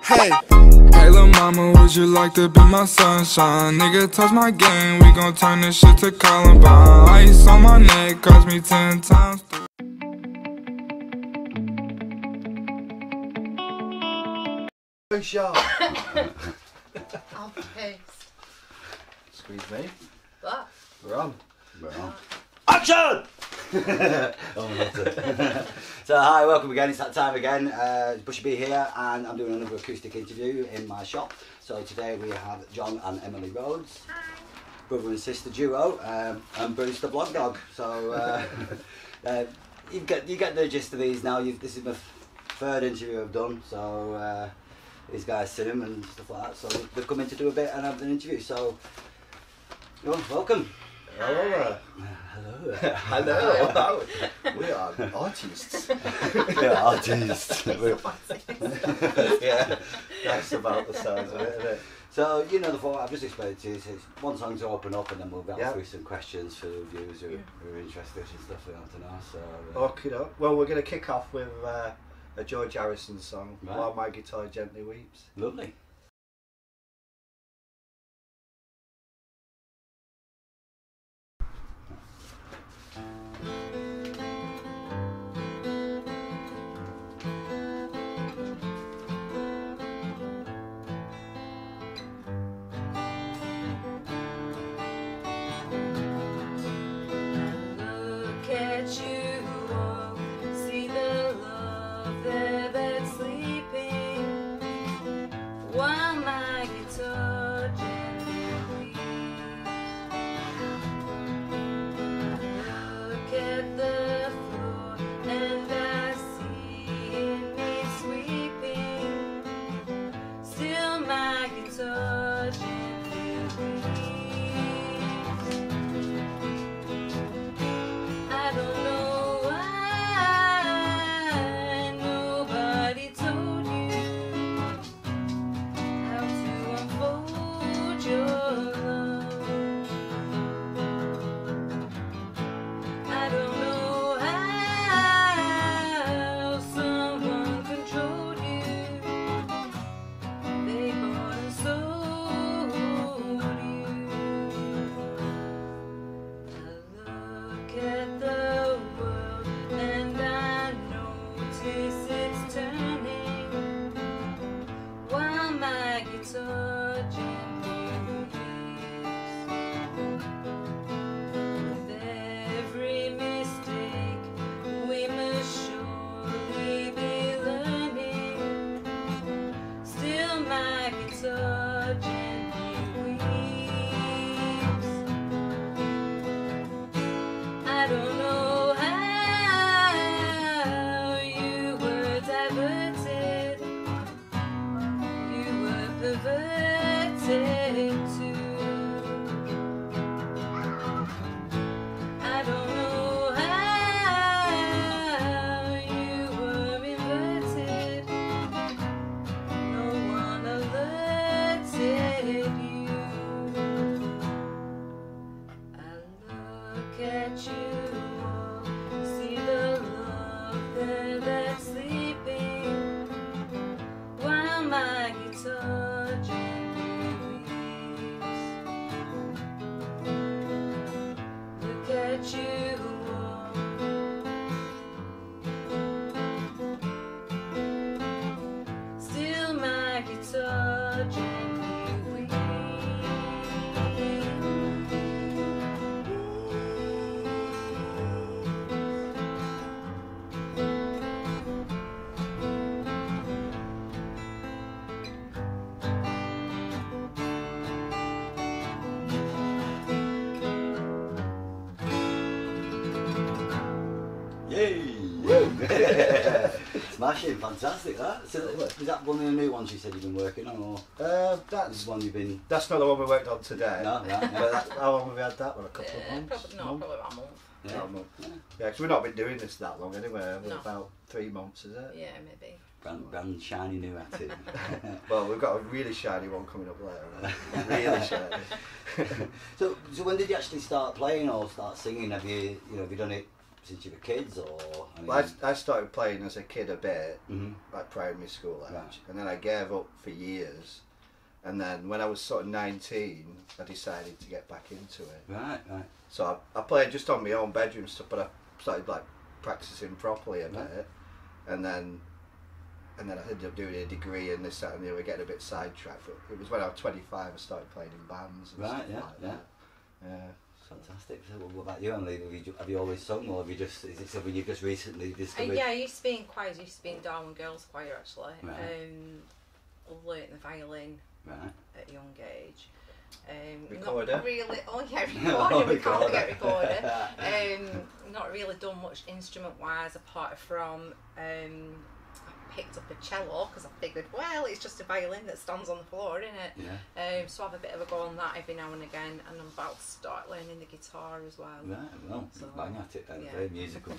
Hey, hey lil' mama, would you like to be my sunshine? Nigga, touch my game, we gon' turn this shit to Columbine. Ice on my neck, cost me 10 times. Very sharp. I'm pissed. Squeeze me. But We're on. Action! So hi, welcome again, it's that time again. Bushy B here, and I'm doing another acoustic interview in my shop. So today we have Jon and Emily Rhodes, brother and sister duo, and Bruce the Blog Dog. So you get the gist of these now. This is my third interview I've done, so these guys sing them and stuff like that. So they've come in to do a bit and have an interview, so welcome. Hello there. Hello. Hello. We are artists. Yeah, artists. Yeah, that's about the size of it, isn't it? So, you know the format, I've just explained to you, it's one song to open up and then we'll go through some questions for the viewers who are interested and stuff we want to know. So, Okay, well, we're going to kick off with a George Harrison song, Right. While My Guitar Gently Weeps. Lovely. look at you, oh, see the love there that's sleeping, while my guitar gently weeps. Look at the floor and I see it needs sweeping, still my guitar gently weeps. I don't know why nobody told you how to unfold your love. I don't know how someone controlled you. They bought and sold you. I look at the world and I notice it's turning, while my guitar gently weeps. With every mistake we must surely be learning, still my guitar gently weeps. I don't know how you were diverted, you were perverted too. I don't know how you were inverted, no one alerted you. I look at you, see the love there that's sleeping, while my guitar gently weeps. Look at you, still my guitar gently weeps. Yay! Smashing, fantastic that. So is that one of the new ones you said you've been working on, or That's one you've been... not the one we worked on today. No, right, But how long have we had that one? A couple of months? Probably about a month. Yeah. About a month. Yeah, because we've not been doing this that long anyway. No. About 3 months, is it? Yeah, maybe. Brand shiny new attitude. Well, we've got a really shiny one coming up later. Really shiny. So when did you actually start playing or start singing? Have you done it since you were kids, or? I mean, Well, I started playing as a kid a bit, Mhm. like primary school age, Right. and then I gave up for years. And then when I was sort of 19, I decided to get back into it. Right, right. So I played just on my own bedroom stuff, but I started like practicing properly a bit, and then I ended up doing a degree in this, that, and the other, getting a bit sidetracked. But it was when I was 25 I started playing in bands and Right, stuff yeah, like yeah. that. Yeah. Fantastic. So what about you, Emily? Have you always sung, or have you just, is it something you've just recently discovered? Yeah, I used to be in choirs. I used to be in Darwin Girls Choir actually. Right. Learnt the violin Right. at a young age. Recorder? Not really. Oh yeah, Oh, recorder. We can't recorder. forget recorder. Not really done much instrument wise apart from I picked up a cello because I figured, well, it's just a violin that stands on the floor, isn't it? Yeah. So I have a bit of a go on that every now and again, and I'm about to start learning the guitar as well. Right, well, So, bang at it then, yeah. very musical.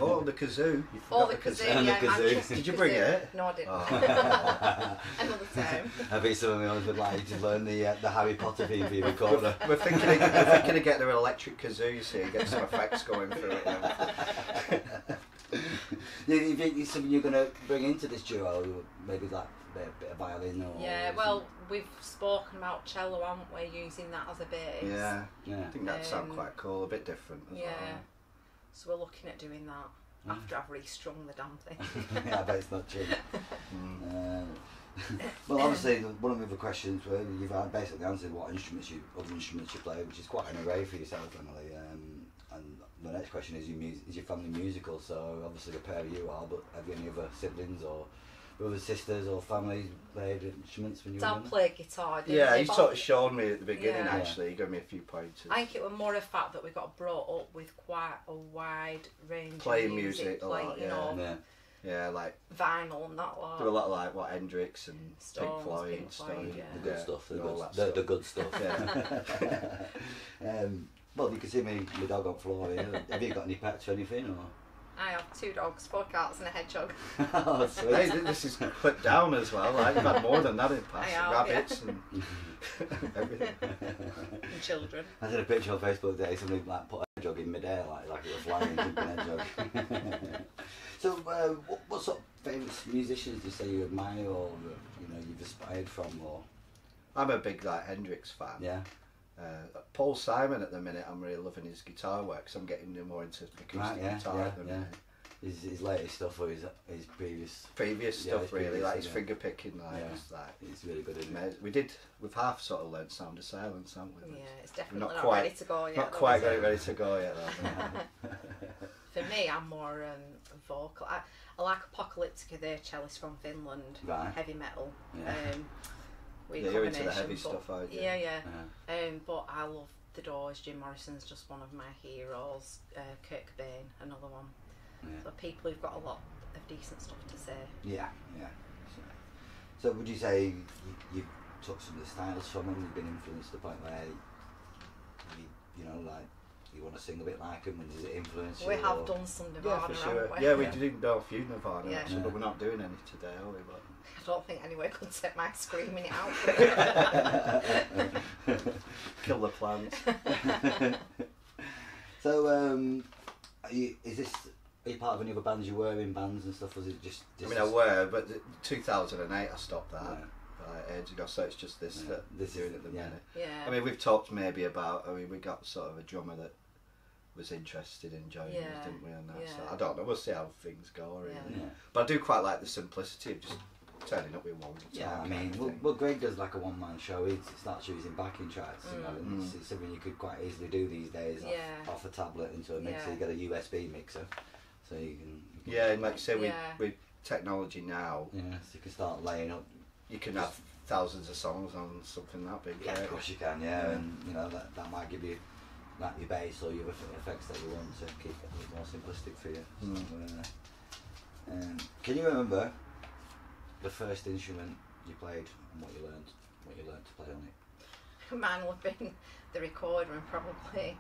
Oh, the kazoo. You Oh, forgot the kazoo, And the yeah. kazoo. Manchester Did you bring kazoo. it? No, I didn't. Oh. Another time. I bet some of my others would like you to learn the Harry Potter theme for your recorder. We're thinking of getting an electric kazoo, you see, get some effects going through it. And everything. Do you think it's something you're going to bring into this duo? Maybe like a bit of violin or... Yeah, well, we've spoken about cello, haven't we, using that as a bass. Yeah, Yeah. I think that sounds Um, quite cool, a bit different as Yeah. well. So we're looking at doing that after I've restrung the damn thing. Yeah, I bet it's not cheap. Mm. Well, obviously, one of the other questions were you've basically answered what other instruments you play, which is quite an array for yourself, Emily. And the next question is is your family musical? So obviously the pair of you are, but have you any other siblings or brothers, sisters, or family played instruments when you were Dad young? played guitar, didn't Yeah, he? he But sort of showed me at the beginning, Yeah. actually. He gave me a few pointers. I think it was more a fact that we got brought up with quite a wide range Playing of music, music a lot, you yeah. know, Yeah. Yeah, like, vinyl and that lot. there were a lot of like, what, Hendrix and Stones, Pink Floyd, Pink Floyd, Stones. yeah. The good stuff, the all good, that the stuff. good stuff. Yeah. Well, you can see me, my dog on floor here. Have you got any pets or anything? Or? I have 2 dogs, 4 cats and a hedgehog. Oh, sweet. Hey, this is put down as well. Like, you've had more than that in the past. I have, Rabbits and everything. And children. I did a picture on Facebook today, somebody like put a hedgehog in mid-air, like it was flying, jumping hedgehog. So, what sort of famous musicians do you say you admire, or you've aspired from, or? I'm a big like Hendrix fan. Yeah. Paul Simon at the minute, I'm really loving his guitar work, so I'm getting more into acoustic Right, yeah, guitar yeah, at the minute. His latest stuff or his previous. Previous Yeah, stuff his really, previous, like his yeah. finger picking, like, Yeah. it's like It's really good, isn't it? amazing. We've half sort of learned Sound of Silence, haven't we? Yeah, it's We're definitely not ready to go yet. Not though, quite is got it? it ready to go yet. Though. For me, I'm more vocal. I like Apocalyptica, they're cellist from Finland, Right. heavy metal. Yeah. Weird Yeah, you're into the combination, heavy but- stuff, aren't you? Yeah, yeah. Yeah. But I love The Doors. Jim Morrison's just one of my heroes. Kurt Cobain, another one. Yeah. So people who've got a lot of decent stuff to say. Yeah, yeah. So would you say you took some of the styles from them? You've been influenced to the point where you want to sing a bit like them, and does it influence you? We have or- done some Yeah, Nirvana, for sure. haven't we? Yeah, we did know a few Nirvana Yeah. actually, Yeah. but we're not doing any today, are we? But I don't think anyone could set my screaming it out. kill the plants. So, are you part of any other bands you were in bands and stuff? Was it just I mean, I were, but 2008 I stopped that. Yeah. Ages ago, so it's just this Yeah. that This we're is- doing at the yeah. minute. Yeah. I mean, we've talked maybe about. I mean, we got sort of a drummer that was interested in joining Yeah, us, didn't we? On that, so yeah. I don't know. We'll see how things go, really. Yeah. Yeah. But I do quite like the simplicity of just turning up with one guitar. Yeah, I kind mean, of thing. well, Greg does like a one-man show. He starts using backing tracks, and Mm. it's something you could quite easily do these days Yeah. off a tablet into a mixer. Yeah. You get a USB mixer, so you can. Yeah, and like you say, Yeah. with technology now, Yeah, so you can start laying up. you can have thousands of songs on something that big. Yeah, of can't course you can. Yeah, Yeah. and that might give you like your bass or your effects that you want to keep it a bit more simplistic for you. Mm. So, can you remember the first instrument you played and what you learned to play on it? Mine will have been the recorder and probably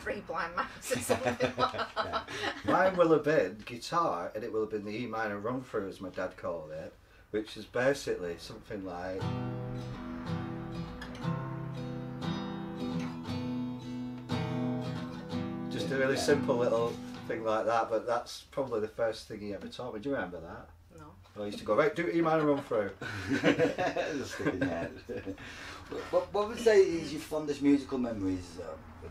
3 blind mice or something like that. Yeah. Mine will have been guitar, and it will have been the E minor run through, as my dad called it, which is basically something like. Just a really simple little something like that. But that's probably the first thing he ever taught me. Do you remember that? No. I used to go, right, do you mind a run through? Just sticking your head. What would you say is your fondest musical memories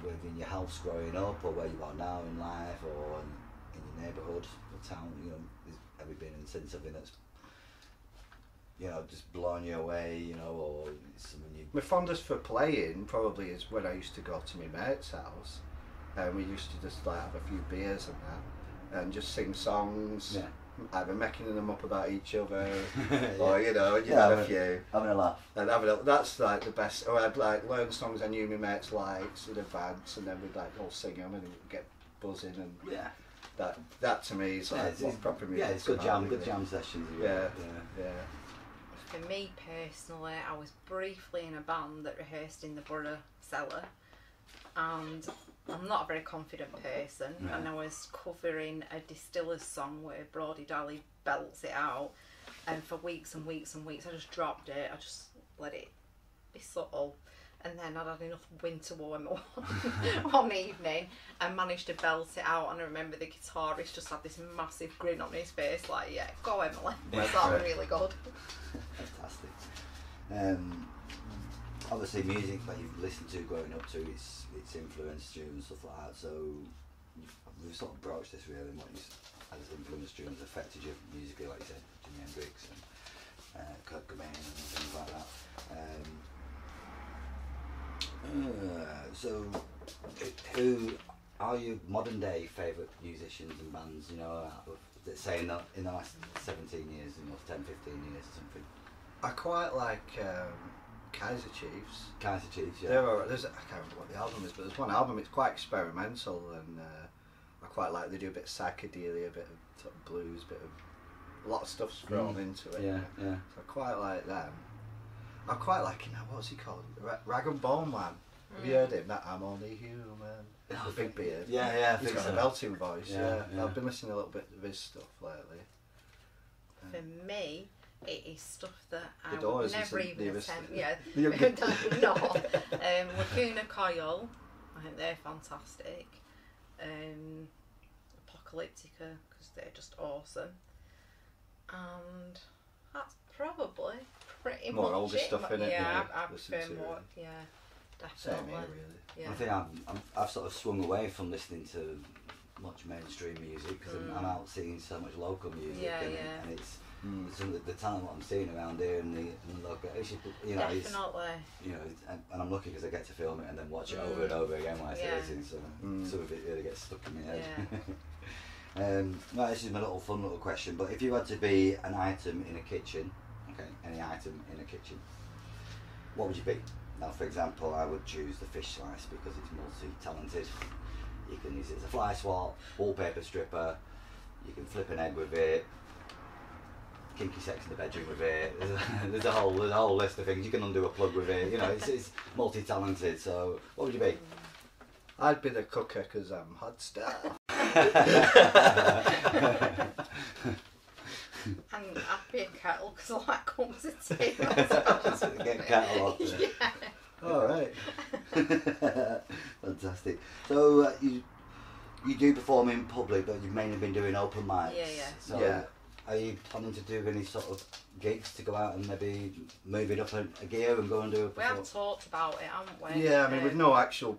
within your house growing up, or where you are now in life, or in your neighbourhood or town? You know, have you been in something that's, you know, just blowing you away, you know, or something you... My fondest for playing probably is when I used to go to my mate's house, and we used to just like have a few beers and that, and just sing songs. Yeah. Either making them up about each other, Yeah. or you know, you had a few. Having a laugh. And that's like the best. Or I'd like learn songs I knew my mates liked in advance, and then we'd like all sing them and we'd get buzzing, and Yeah. that to me is like what proper music. Yeah, it's good jam sessions. Yeah. For me personally, I was briefly in a band that rehearsed in the borough cellar, and I'm not a very confident person, Right. and I was covering a Distillers song where Brody Daly belts it out, and for weeks and weeks and weeks I just dropped it. I just let it be subtle, and then I'd had enough winter warmer one evening and managed to belt it out, and I remember the guitarist just had this massive grin on his face like, yeah, go Emily, that was really good. Fantastic. Obviously music that you've listened to growing up to, it's influenced you and stuff like that, so we've sort of broached this really, and what has influenced you and has affected you musically, like you said, Jimi Hendrix and Kurt Cobain and things like that. So who are your modern day favourite musicians and bands, you know, that say in the last 17 years, you know, 10, 15 years or something? I quite like Kaiser Chiefs. Kaiser Chiefs, yeah. I can't remember what the album is, but there's one album. It's quite experimental, and I quite like. They do a bit of psychedelia, a bit of sort of blues, a lot of stuff's thrown into it. Yeah. So I quite like them. I quite like him. What's he called? Rag and Bone Man. Have you heard him? That I'm only human. The big beard. Yeah. I He's think got so. a belting voice. Yeah. I've been listening a little bit of his stuff lately. For me, it is stuff that I The Doors would never isn't even the attempt. original. Yeah, no. Lacuna Coil, I think they're fantastic. Apocalyptica, because they're just awesome. And that's probably pretty More much older it. stuff, innit? Yeah, I listen prefer to more. it. Yeah, Same definitely. here, really. Yeah. I think I've sort of swung away from listening to much mainstream music because I'm out seeing so much local music, and it's some of the talent what I'm seeing around here and the local. It's just, you know, Definitely. you know, and I'm lucky because I get to film it and then watch it over and over again when I see it, so some of it really gets stuck in my head. Well, this is my fun little question, but if you had to be an item in a kitchen, okay, any item in a kitchen, what would you be? Now, for example, I would choose the fish slice because it's multi-talented. You can use it as a fly swat, wallpaper stripper, you can flip an egg with it, kinky sex in the bedroom with it, there's a whole list of things. You can undo a plug with it, you know, it's multi-talented, so what would you be? I'd be the cooker because I'm hot stuff. And I'd be a kettle because I like cups of tea. Get a kettle off. Yeah. All right. Fantastic. So you do perform in public, but you've mainly been doing open mics. Yeah. So Yeah. are you planning to do any sort of gigs to go out and maybe move it up a gear and go and do a We have talked about it, haven't we? Yeah, I mean, we've no actual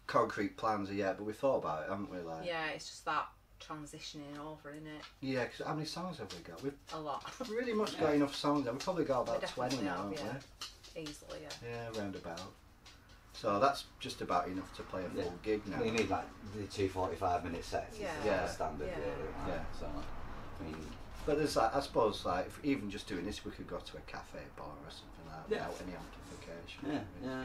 concrete plans yet, but we thought about it, haven't we? Like, Yeah, it's just that transitioning over, innit? yeah, because how many songs have we got? We've A lot. pretty much got enough songs. We've probably got about We 20 definitely now, have, haven't yeah. we? Easily, yeah. Yeah, roundabout. So that's just about enough to play a full gig now. Well, you need like the 2 45-minute sets. Yeah. Is Yeah. standard. Yeah. Really. Yeah. So I mean, But there's like, I suppose, like, if even just doing this, we could go to a cafe bar or something like that without any amplification. yeah.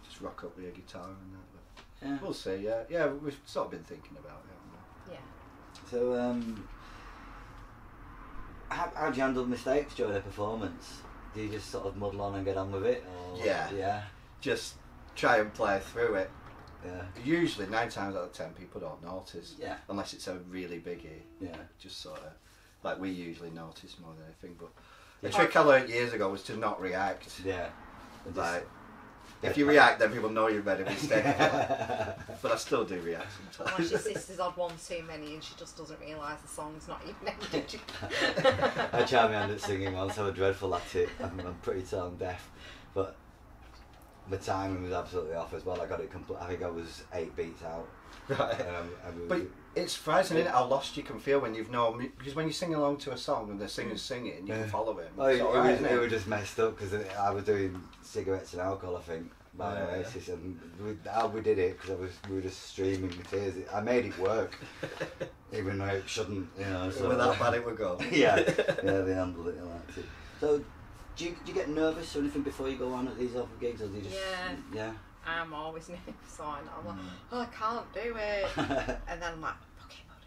Just rock up with a guitar and that. But Yeah. we'll see. Yeah, yeah, we've sort of been thinking about it, haven't we? Yeah. So how do you handle mistakes during a performance? Do you just sort of muddle on and get on with it? Or, Yeah. Just try and play through it. Yeah. Usually, 9 times out of 10, people don't notice. Yeah. Unless it's a really biggie. Yeah. Just sort of, like, we usually notice more than anything. But the Yeah. trick I learned years ago was to not react. Yeah. Like, If you react, then people know you've made a mistake. But I still do react sometimes. Unless your sister's had one too many and she just doesn't realise the song's not even ended. I tried my hand at singing once, I was dreadful at it. I'm pretty tone deaf, but the timing was absolutely off as well. I got it complete. I think I was 8 beats out. Right. But it's surprising, isn't it, how lost you can feel when you've known, because when you sing along to a song and the singer's singing, you can follow him. Oh, it was just messed up because I was doing Cigarettes and Alcohol, I think, by Oasis, and how we did it, because we were just streaming with tears. I made it work, even though it shouldn't, you know. So, with that bad it would go. Yeah, they handled it like it. So, do you get nervous or anything before you go on at these other gigs, or do you just... Yeah. I'm always nervous, I'm like, oh, I can't do it. And then I'm like, okay, I'll do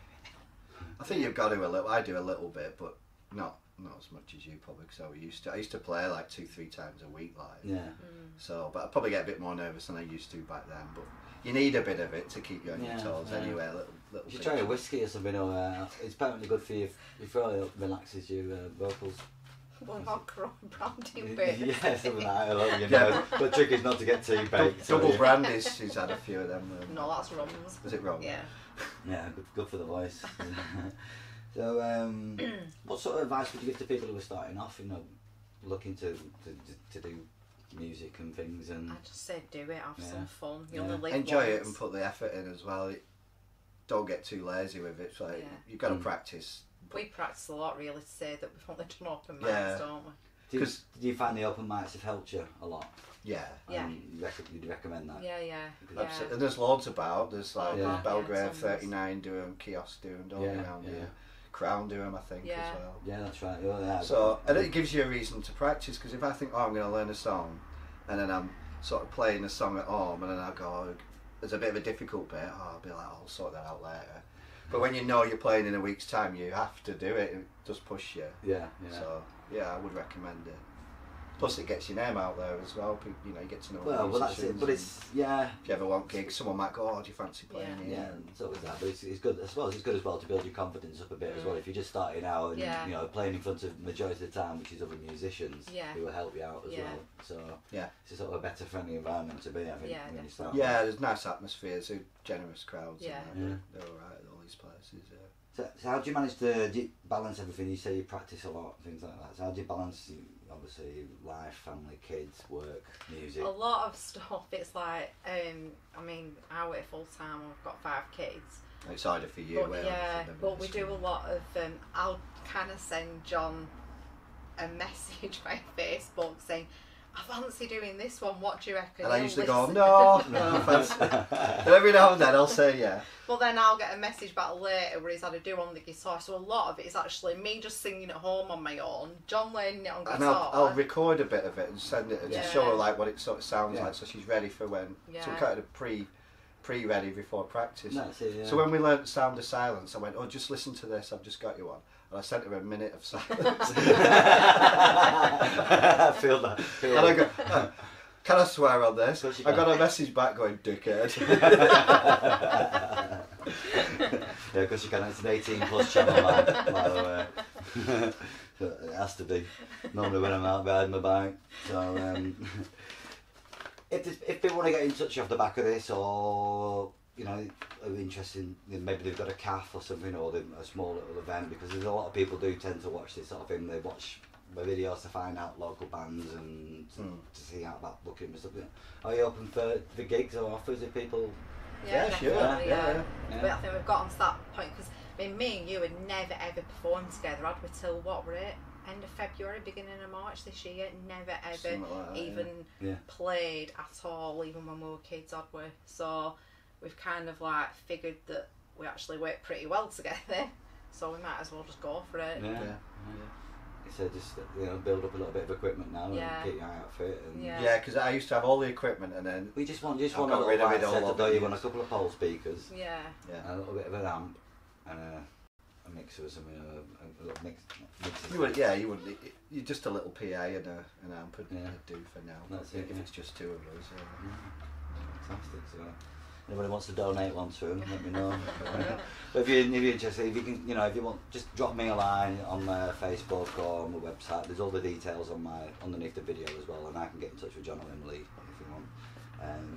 it. I think you've got to a little. I do a little bit, but not as much as you probably, because I used to play like 2-3 times a week live. Yeah. So, but I probably get a bit more nervous than I used to back then. But you need a bit of it to keep you on your toes anyway. Little you should try a whiskey or something, or it's apparently good for you. You feel it relaxes your vocals. Well, not brandy bit. Yeah, something like that. You know. But the trick is not to get too baked. Double brandies, she's had a few of them. No, that's rums. Is it rum? Yeah. Yeah, good for the voice. So, what sort of advice would you give to people who are starting off, you know, looking to do music and things? And I just say do it, have some fun. You only live enjoy it once. and put the effort in as well. Don't get too lazy with it. So you've got to practice. We practice a lot, really, to say that we've only done open mics, don't we? Do you find the open mics have helped you a lot? Yeah. You'd recommend that? Yeah. Absolutely. And there's loads about. There's like Belgrade 39 do them, Kiosk do them, don't around here. Crown do them, I think, as well. Yeah, that's right. So, and it gives you a reason to practice, because if I think, I'm going to learn a song, and then I'm sort of playing a song at home, and then I go, there's a bit of a difficult bit, I'll be like, I'll sort that out later. But when you know you're playing in a week's time, you have to do it. It just push you. Yeah. So I would recommend it. Plus, it gets your name out there as well. You know, you get to know. Well, that's it. But it's If you ever want gigs, someone might go, "Oh, do you fancy playing here?" Yeah, and so is that. But it's good. I suppose it's good as well to build your confidence up a bit as well. If you're just starting out and you know playing in front of majority of the time, which is other musicians, who will help you out as well. So it's a sort of a better, friendly environment to be. I think when you start. Yeah, there's nice atmospheres, generous crowds. Yeah. They're all right at all these places. So how do you manage to balance everything? You say you practice a lot, things like that. So how do you balance, obviously, life, family, kids, work, music? A lot of stuff. It's like, I mean, I work full time. I've got 5 kids. It's harder for you. But we do a lot of. I'll kind of send John a message by Facebook saying, I fancy doing this one, what do you reckon? And I usually go, no, fancy. But every now and then I'll say yeah. But then I'll get a message back later where he's had to do on the guitar. So a lot of it is actually me just singing at home on my own, John learning it on guitar. And I'll record a bit of it and send it to show her like what it sort of sounds like, so she's ready for when. So we kind of pre-ready before practice. That's it, So when we learnt Sound of Silence, I went, oh, just listen to this, I've just got you one. And I sent her a minute of silence. I feel that. And I go, can I swear on this? I got a message back going, dickhead. Yeah, because you can. It's an 18+ channel, by the way. So it has to be. Normally when I'm out riding my bike. So if people want to get in touch off the back of this, or you know, are interested in, maybe they've got a calf or something, or a small little event, because there's a lot of people do tend to watch this sort of thing. They watch my videos to find out local bands and to see how that booking and stuff. Are you open for gigs or offers if people? Yeah, sure. Yeah. But I think we've gotten to that point, because I mean, me and you had never ever performed together, had we, till what were it? End of February, beginning of March this year. Never ever like that, even played at all, even when we were kids, had we? So we've kind of like figured that we actually work pretty well together, so we might as well just go for it. Yeah. So just build up a little bit of equipment now and keep your eye out for it. And because I used to have all the equipment, and then we just want a little light setup, don't you? Want a couple of pole speakers, a little bit of an amp, and a mixer or something, a little mixer. You wouldn't. You just a little PA and an amp would do for now. That's if it's just 2 of us. Fantastic. So Anybody wants to donate one to him, let me know. But if you're interested, if you can, if you want, just drop me a line on my Facebook or on my website. There's all the details on underneath the video as well, and I can get in touch with Jon and Emily if you want.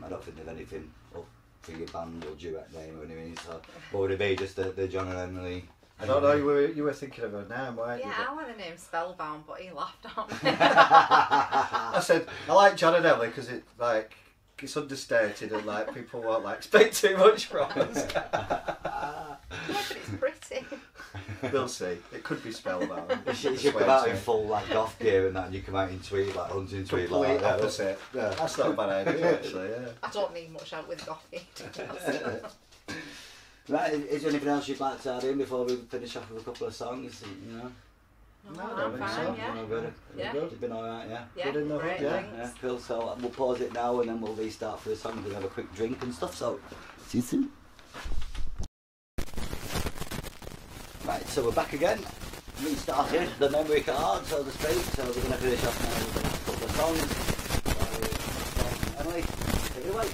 I don't think there's anything up for your band or duet name or anything. So, what would it be? Just the Jon and Emily. I don't know. You were thinking of a name, weren't you? Yeah, I want the name Spellbound, but he laughed at me. I said I like Jon and Emily because it's understated and like people won't expect too much from us. Yeah, but it's pretty. We'll see. It could be Spellbound. You should come out in full goth gear and that, and you come out in tweed, hunting tweed. Complete opposite. Yeah. That's not a bad idea, actually. Yeah. I don't need much out with gothy. Right, is there anything else you'd like to add in before we finish off with a couple of songs? No, I don't think so. Yeah. Good. Yeah. It's been alright, yeah? Yeah, Good in the great, hood, yeah. Yeah, cool. So we'll pause it now and then we'll restart for the song. We'll have a quick drink and stuff. So, see you soon. Right, so we're back again. Restarted the memory card, so to speak. So we're going to finish off now with the last couple of songs. Emily, take it away.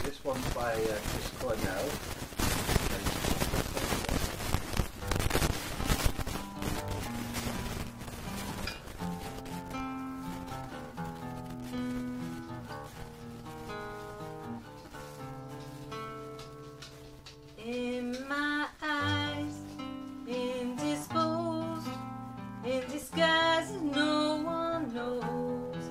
This one's by Chris Cornell. In my eyes, indisposed, in disguise, no one knows.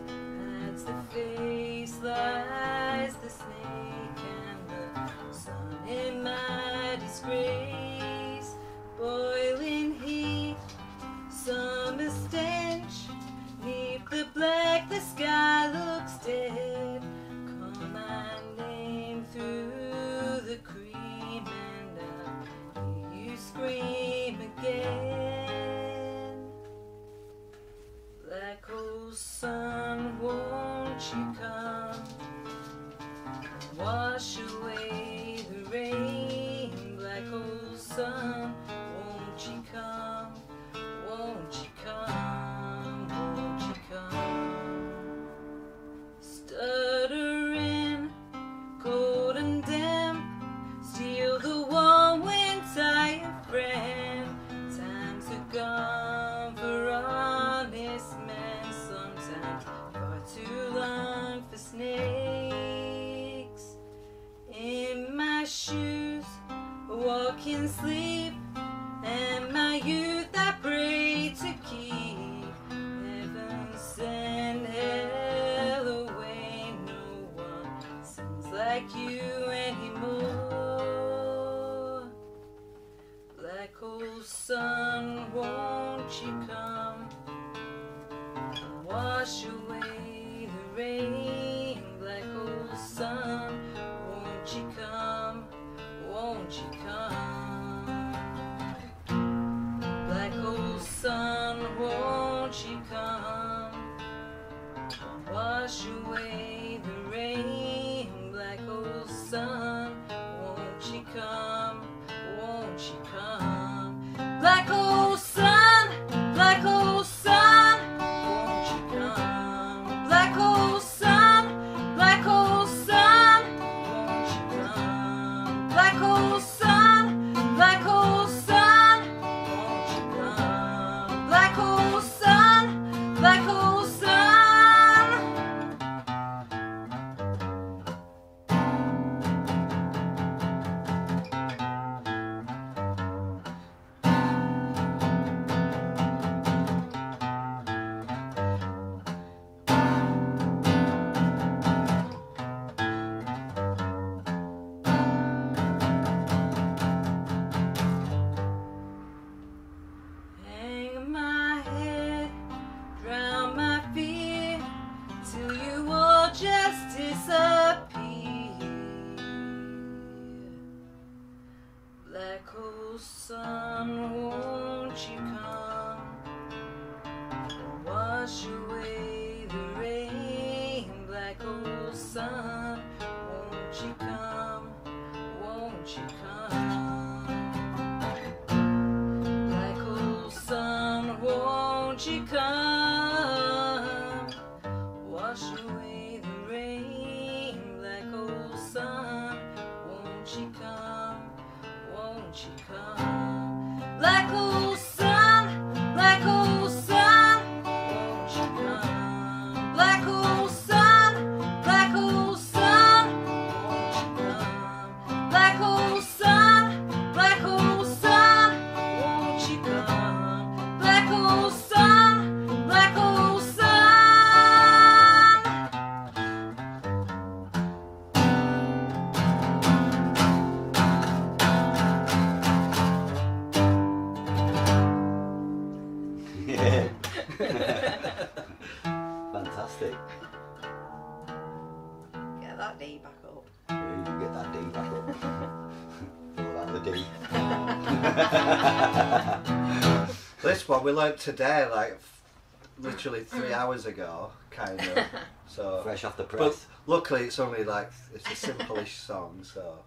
That's the face, lies the snake, and the sun in my disgrace. Boiling heat, summer stench, neath the black, the sky looks dead. Call my name through the cream, you scream again. Black hole sun, won't you come? Wash away the rain. Black hole sun, won't you come? Won't you come? Won't you come? Stuttering, cold and damp, steal the warm wind, tired friend. Times are gone for honest men, sometimes far too long for snakes. In my shoes, walk in sleep, and my youth I pray to keep. Heaven send hell away, no one seems like you anymore. Black hole sun, won't you come? Wash away the rain. Black hole sun, won't you come? Won't you come? Black hole sun, won't you come? Wash away the rain. Black hole sun, won't you come? Won't you come? Black hole sun, black hole sun, won't you come? Black hole sun, black hole sun, won't you come? Black hole sun, black hole sun, won't you come? Black hole sun, black hole sun. Acoustic. Get that D back up. You get that D back up. All about the D. This one we learnt today, like literally 3 hours ago, kind of. So Fresh off the but press. luckily it's only like it's a simple-ish song, so.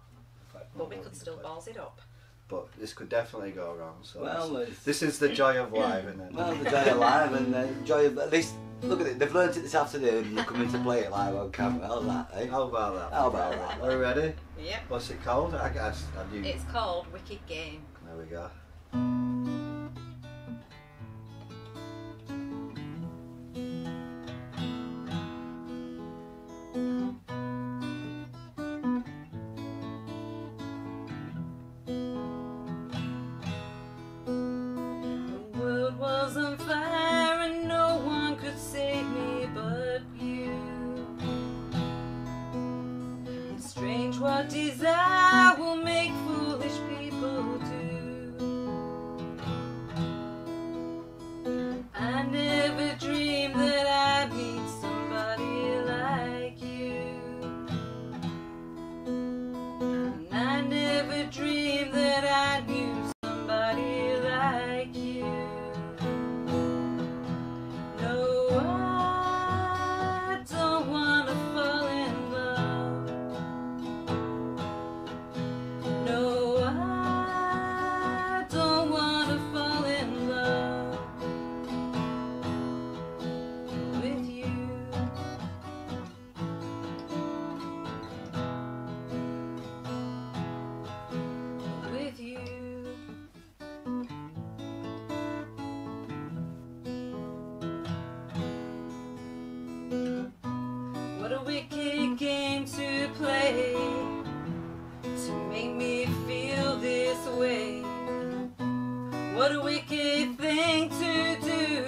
But we could still balls it up. But this could definitely go wrong. So Well, this is the joy of life, isn't it? Well, the joy of live and the joy of, at least, look at it, they've learnt it this afternoon and they're coming to play it live on camera. How's that, eh? How about that? How about that? Are we ready? Yep. What's it called? I guess. It's called Wicked Game. There we go. The world was on fire and no one could save me but you. It's strange what desire will make foolish people do. I never dreamed that I'd meet somebody like you. And I never dreamed that I'd knew somebody like you. No, I don't wanna fall in love. No, I don't wanna fall in love with you. With you. What a wicked game to play to make me feel this way. What a wicked thing to do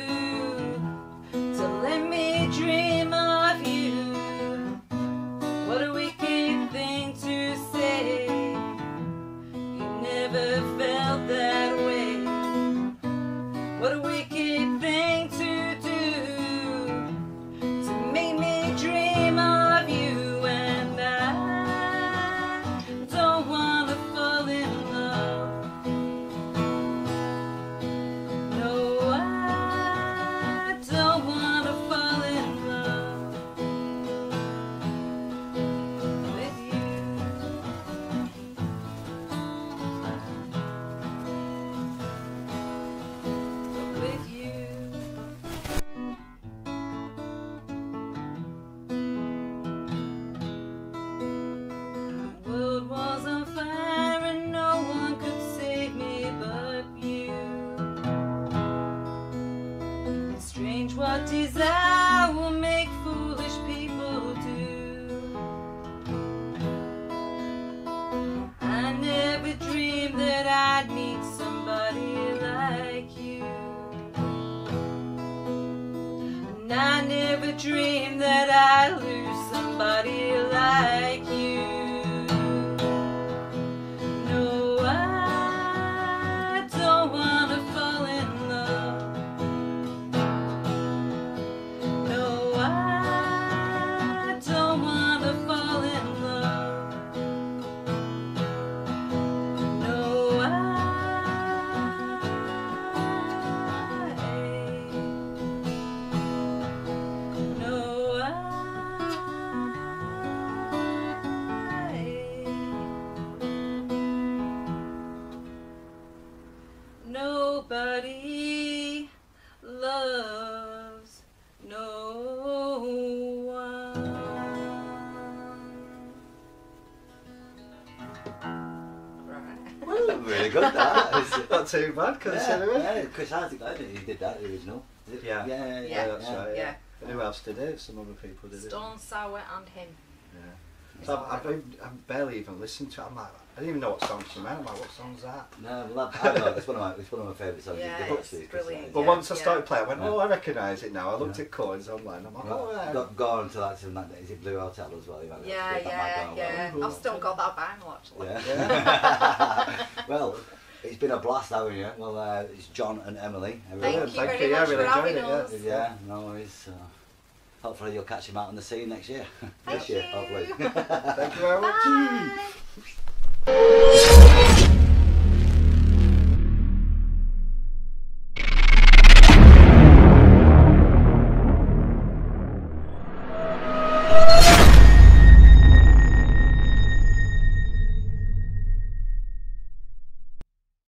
to let me dream of you. What a wicked thing to say. You never felt that way. What a wicked thing to do to make me dream of you. And I don't wanna fall in love. No, I don't wanna fall in love with you. With you. The world was on fire and no one could save me but you. It's strange what desire will make foolish people do. I never dreamed that I'd meet somebody like you. And I never dreamed that I'd lose somebody like you. No, I don't wanna fall in love. No, I don't wanna fall in love. No, nobody loves no one. Well, really good that. It's- Not too bad considering. Yeah, Chris Isaac, I think he did that, the original. Is it? Yeah. Yeah. That's right. Yeah. And who else did it? Some other people did it. Stone Sour and him. Yeah. So I've barely even listened to it. I'm like, I didn't even know what song she meant. I'm like, what song's that? No, well, I don't know, it's one of my favourite songs. Yeah, They've it's actually- brilliant. But Yeah, once I yeah. started playing, I went, Yeah. oh, I recognise it now. I looked Yeah. at chords online. I'm like, oh, Right. yeah. Go on to that, is it Blue Hotel as well? You might be able to Yeah, get that mic on yeah. well. I've still got that vinyl actually. Yeah. Well, it's been a blast, haven't you? Well, it's Jon and Emily. Thank you Thank very you. Yeah, I much really for having enjoyed it, us. Yeah, no worries. hopefully you'll catch him out on the scene next year. Thank This year, you. hopefully. Thank you very much. Bye.